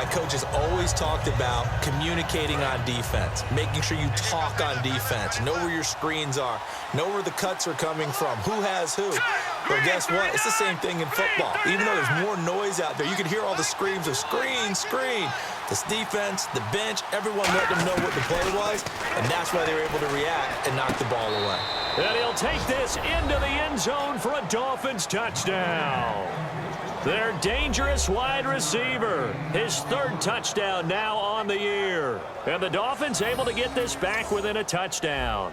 coach has always talked about communicating on defense, making sure you talk on defense, know where your screens are, know where the cuts are coming from, who has who. Well, guess what? It's the same thing in football. Even though there's more noise out there, you can hear all the screams of screen, screen. This defense, the bench, everyone let them know what the play was, and that's why they were able to react and knock the ball away. And he'll take this into the end zone for a Dolphins touchdown. Their dangerous wide receiver, his third touchdown now on the year. And the Dolphins able to get this back within a touchdown.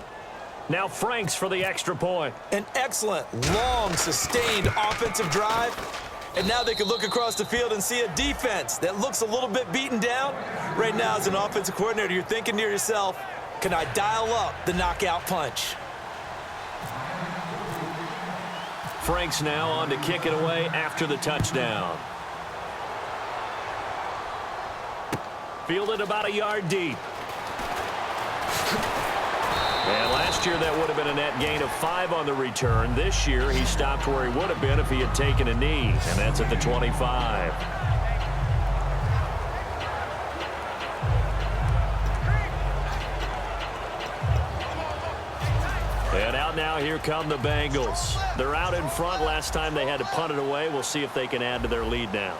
Now Franks for the extra point. An excellent, long, sustained offensive drive. And now they can look across the field and see a defense that looks a little bit beaten down. Right now, as an offensive coordinator, you're thinking to yourself, can I dial up the knockout punch? Franks now on to kick it away after the touchdown. Fielded about a yard deep. And last year that would have been a net gain of 5 on the return. This year he stopped where he would have been if he had taken a knee, and that's at the 25. And out now, here come the Bengals. They're out in front. Last time they had to punt it away. We'll see if they can add to their lead now.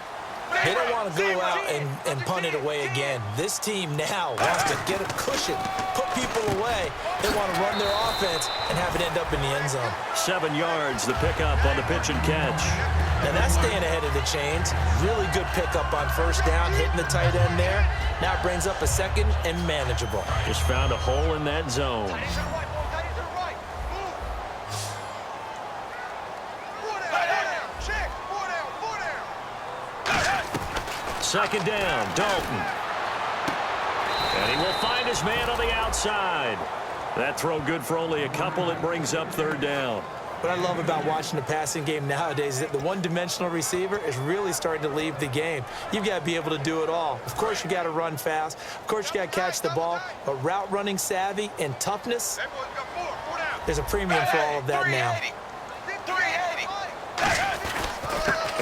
They don't want to go out and punt it away again. This team now wants to get a cushion, put people away. They want to run their offense and have it end up in the end zone. 7 yards, the pickup on the pitch and catch. And that's staying ahead of the chains. Really good pickup on first down, hitting the tight end there. Now it brings up a second and manageable. Just found a hole in that zone. Second down, Dalton. And he will find his man on the outside. That throw good for only a couple. It brings up third down. What I love about watching the passing game nowadays is that the one-dimensional receiver is really starting to leave the game. You've got to be able to do it all. Of course, you got to run fast. Of course, you got to catch the ball. But route running savvy and toughness, there's a premium for all of that now.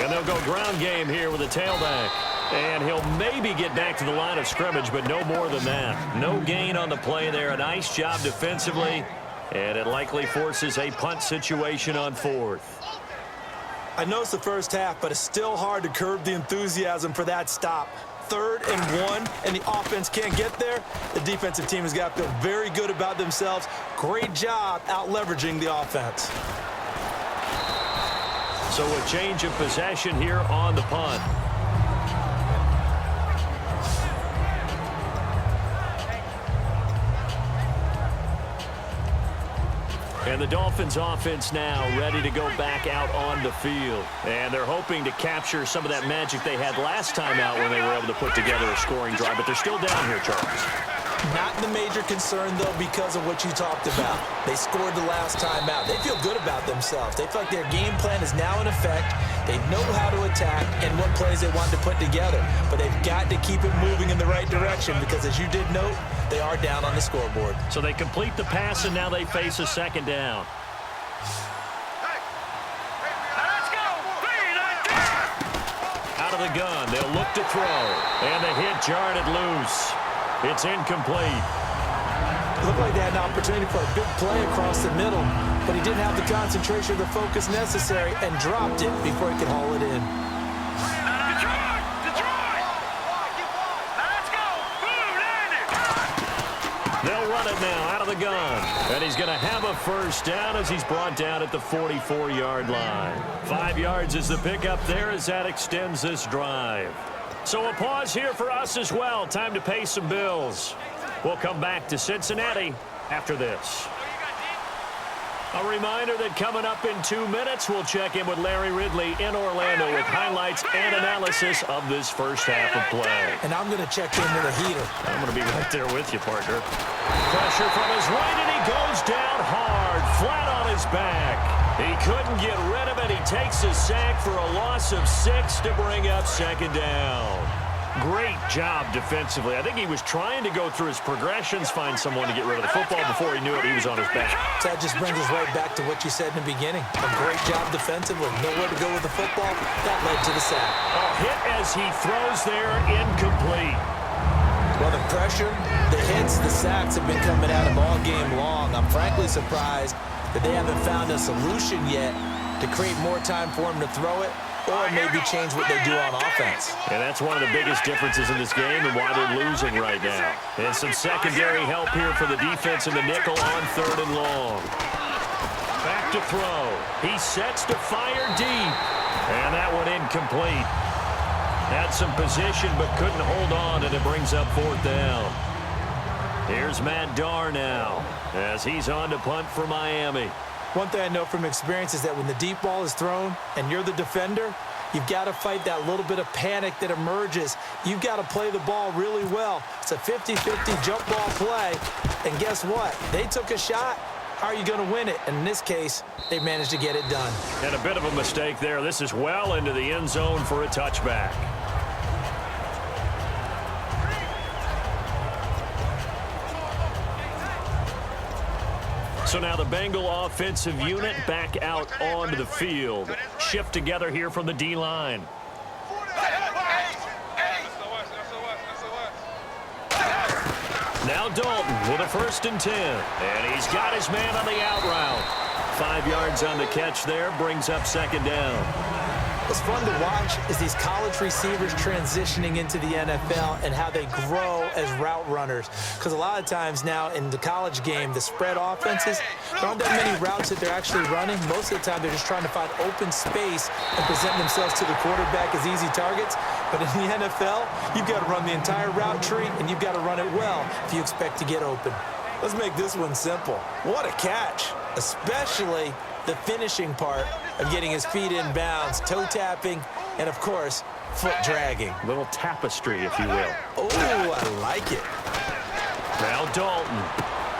And they'll go ground game here with a tailback. And he'll maybe get back to the line of scrimmage, but no more than that. No gain on the play there. A nice job defensively, and it likely forces a punt situation on fourth. I know it's the first half, but it's still hard to curb the enthusiasm for that stop. 3rd and 1, and the offense can't get there. The defensive team has got to feel very good about themselves. Great job out-leveraging the offense. So a change of possession here on the punt. And the Dolphins offense now ready to go back out on the field. And they're hoping to capture some of that magic they had last time out when they were able to put together a scoring drive. But they're still down here, Charles. Not the major concern, though, because of what you talked about. They scored the last time out. They feel good about themselves. They feel like their game plan is now in effect. They know how to attack and what plays they want to put together. But they've got to keep it moving in the right direction because, as you did note, they are down on the scoreboard. So they complete the pass, and now they face a second down. Out of the gun, they'll look to throw. And the hit jarred it loose. It's incomplete. It looked like they had an opportunity for a big play across the middle, but he didn't have the concentration or the focus necessary and dropped it before he could haul it in. They'll run it now out of the gun. And he's going to have a first down as he's brought down at the 44-yard line. 5 yards is the pickup there as that extends this drive. So a pause here for us as well. Time to pay some bills. We'll come back to Cincinnati after this. A reminder that coming up in 2 minutes, we'll check in with Larry Ridley in Orlando with highlights and analysis of this first half of play. And I'm going to check in with a heater. I'm going to be right there with you, partner. Pressure from his right, and he goes down hard, flat on his back. He couldn't get rid of it. He takes a sack for a loss of 6 to bring up second down. Great job defensively. I think he was trying to go through his progressions, find someone to get rid of the football. Before he knew it, he was on his back. So that just brings us right back to what you said in the beginning. A great job defensively. Nowhere to go with the football. That led to the sack. Hit as he throws there, incomplete. Well, the pressure, the hits, the sacks have been coming at him all game long. I'm frankly surprised that they haven't found a solution yet to create more time for him to throw it, or maybe change what they do on offense. And that's one of the biggest differences in this game and why they're losing right now. And some secondary help here for the defense in the nickel on 3rd and long. Back to throw. He sets to fire deep. And that one incomplete. Had some position but couldn't hold on, and it brings up 4th down. Here's Matt Darr now as he's on to punt for Miami. One thing I know from experience is that when the deep ball is thrown and you're the defender, you've got to fight that little bit of panic that emerges. You've got to play the ball really well. It's a 50-50 jump ball play. And guess what? They took a shot. How are you going to win it? And in this case, they managed to get it done. And a bit of a mistake there. This is well into the end zone for a touchback. So now the Bengal offensive unit back out onto the field. Shift together here from the D-line. Now Dalton with a 1st and 10. And he's got his man on the out route. 5 yards on the catch there, brings up 2nd down. What's fun to watch is these college receivers transitioning into the NFL and how they grow as route runners. Because a lot of times now in the college game, the spread offenses, there aren't that many routes that they're actually running. Most of the time, they're just trying to find open space and present themselves to the quarterback as easy targets. But in the NFL, you've got to run the entire route tree, and you've got to run it well if you expect to get open. Let's make this one simple. What a catch, especially the finishing part of getting his feet in bounds, toe tapping, and of course, foot dragging. Little tapestry, if you will. Oh, I like it. Now Dalton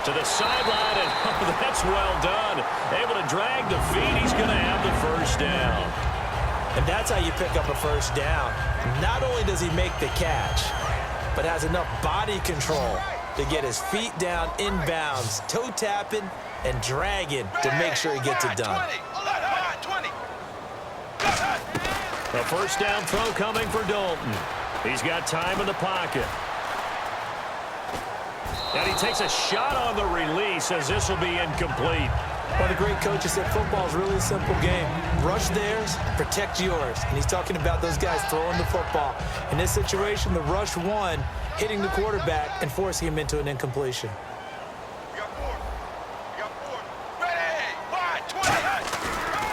to the sideline, and oh, that's well done. Able to drag the feet. He's going to have the 1st down. And that's how you pick up a 1st down. Not only does he make the catch, but has enough body control to get his feet down in bounds, toe tapping and dragging to make sure he gets it done. A 1st down throw coming for Dalton. He's got time in the pocket. And he takes a shot on the release as this will be incomplete. One of the great coaches said football is really a simple game. Rush theirs, protect yours. And he's talking about those guys throwing the football. In this situation, the rush one, hitting the quarterback and forcing him into an incompletion.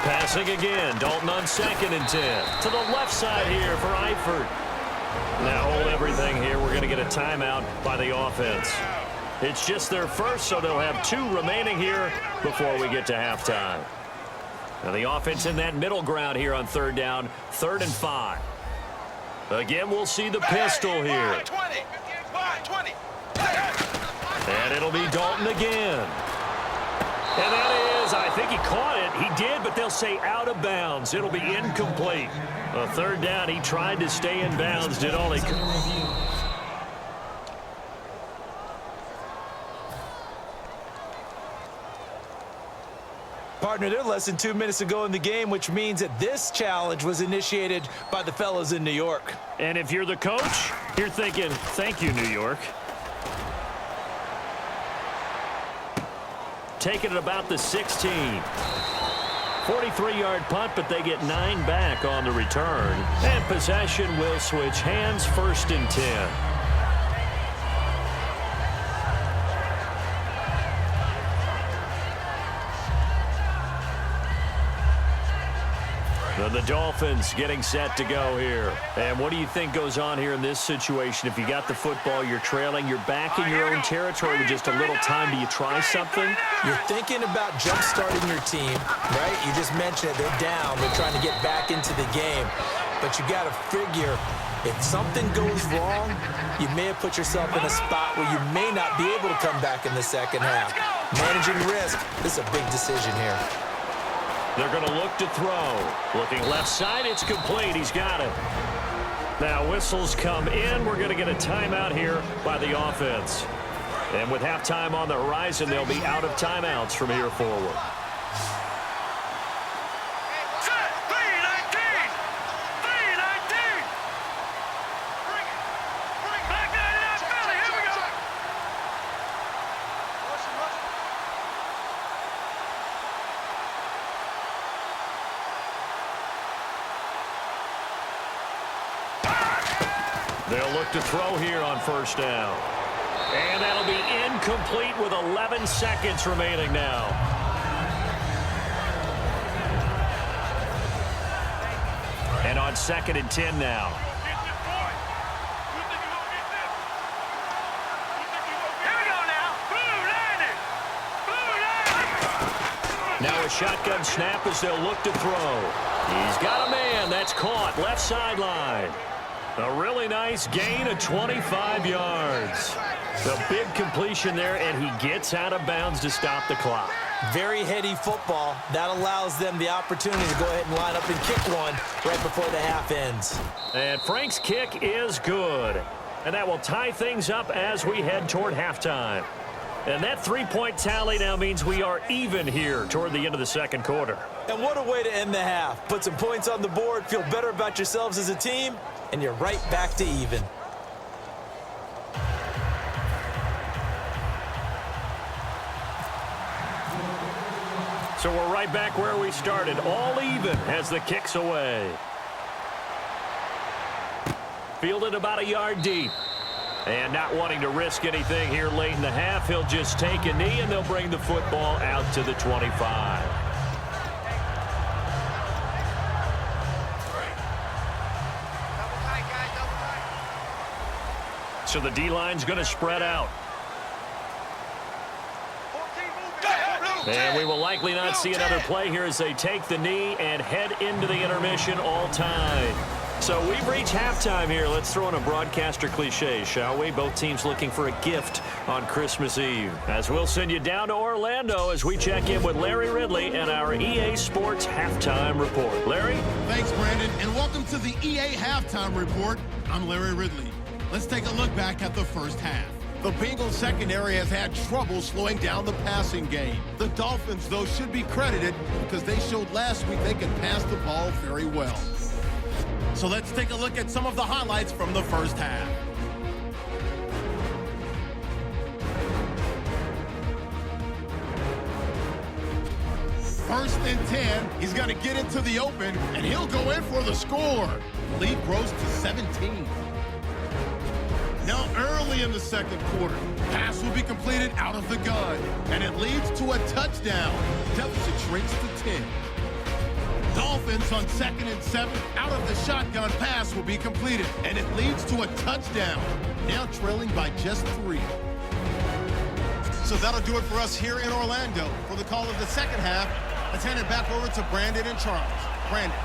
Passing again. Dalton on 2nd and 10. To the left side here for Eifert. Now hold everything here. We're going to get a timeout by the offense. It's just their first, so they'll have 2 remaining here before we get to halftime. Now the offense in that middle ground here on 3rd down, 3rd and 5. Again, we'll see the pistol here. And it'll be Dalton again. And that is, I think he caught it. He did, but they'll say out of bounds. It'll be incomplete. A 3rd down, he tried to stay in bounds, did all he could. Partner, they're less than 2 minutes to go in the game, which means that this challenge was initiated by the fellas in New York. And if you're the coach, you're thinking, thank you, New York. Taking it about the 16. 43-yard punt, but they get 9 back on the return. And possession will switch hands, 1st and 10. The Dolphins getting set to go here. And what do you think goes on here in this situation? If you got the football, you're trailing, you're back in your own territory with just a little time. Do you try something? You're thinking about jump-starting your team, right? You just mentioned it. They're down. They're trying to get back into the game. But you got to figure, if something goes wrong, you may have put yourself in a spot where you may not be able to come back in the second half. Managing risk, this is a big decision here. They're going to look to throw. Looking left side, it's complete. He's got it. Now whistles come in. We're going to get a timeout here by the offense. And with halftime on the horizon, they'll be out of timeouts from here forward. They'll look to throw here on first down. And that'll be incomplete with 11 seconds remaining now. And on 2nd and 10 now. Now a shotgun snap as they'll look to throw. He's got a man. That's caught. Left sideline. A really nice gain of 25 yards. The big completion there, and he gets out of bounds to stop the clock. Very heady football. That allows them the opportunity to go ahead and line up and kick one right before the half ends. And Frank's kick is good. And that will tie things up as we head toward halftime. And that three-point tally now means we are even here toward the end of the second quarter. And what a way to end the half. Put some points on the board, feel better about yourselves as a team, and you're right back to even. So we're right back where we started, all even as the kick's away. Fielded about a yard deep. And not wanting to risk anything here late in the half, he'll just take a knee, and they'll bring the football out to the 25. So the D-line's going to spread out. And we will likely not see another play here as they take the knee and head into the intermission all tied. So we've reached halftime here. Let's throw in a broadcaster cliche, shall we? Both teams looking for a gift on Christmas Eve. As we'll send you down to Orlando as we check in with Larry Ridley and our EA Sports Halftime Report. Larry? Thanks, Brandon, and welcome to the EA Halftime Report. I'm Larry Ridley. Let's take a look back at the first half. The Bengals secondary has had trouble slowing down the passing game. The Dolphins, though, should be credited because they showed last week they can pass the ball very well. So let's take a look at some of the highlights from the first half. First and 10, he's going to get into the open, and he'll go in for the score. Lead grows to 17. Now early in the second quarter, pass will be completed out of the gun, and it leads to a touchdown. Deficit shrinks to 10. Dolphins on 2nd and 7, out of the shotgun pass will be completed, and it leads to a touchdown. Now trailing by just 3. So that'll do it for us here in Orlando. For the call of the second half, let's hand it back over to Brandon and Charles. Brandon.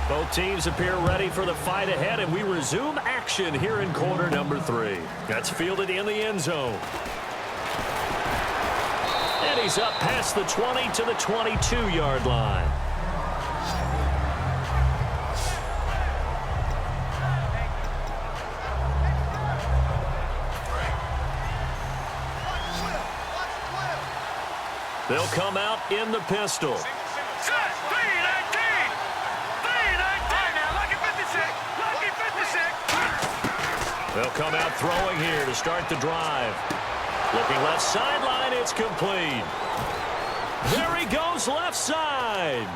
Both teams appear ready for the fight ahead, and we resume action here in quarter number 3. That's fielded in the end zone. And he's up past the 20 to the 22-yard line. They'll come out in the pistol. They'll come out throwing here to start the drive. Looking left sideline, it's complete. There he goes left side.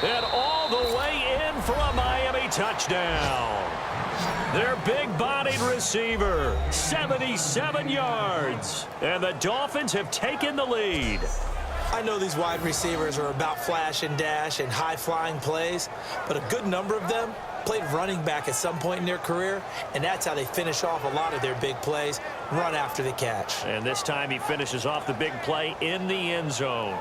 And all the way in for a Miami touchdown. Their big-bodied receiver, 77 yards. And the Dolphins have taken the lead. I know these wide receivers are about flash and dash and high-flying plays, but a good number of them played running back at some point in their career, and that's how they finish off a lot of their big plays, run after the catch. And this time he finishes off the big play in the end zone.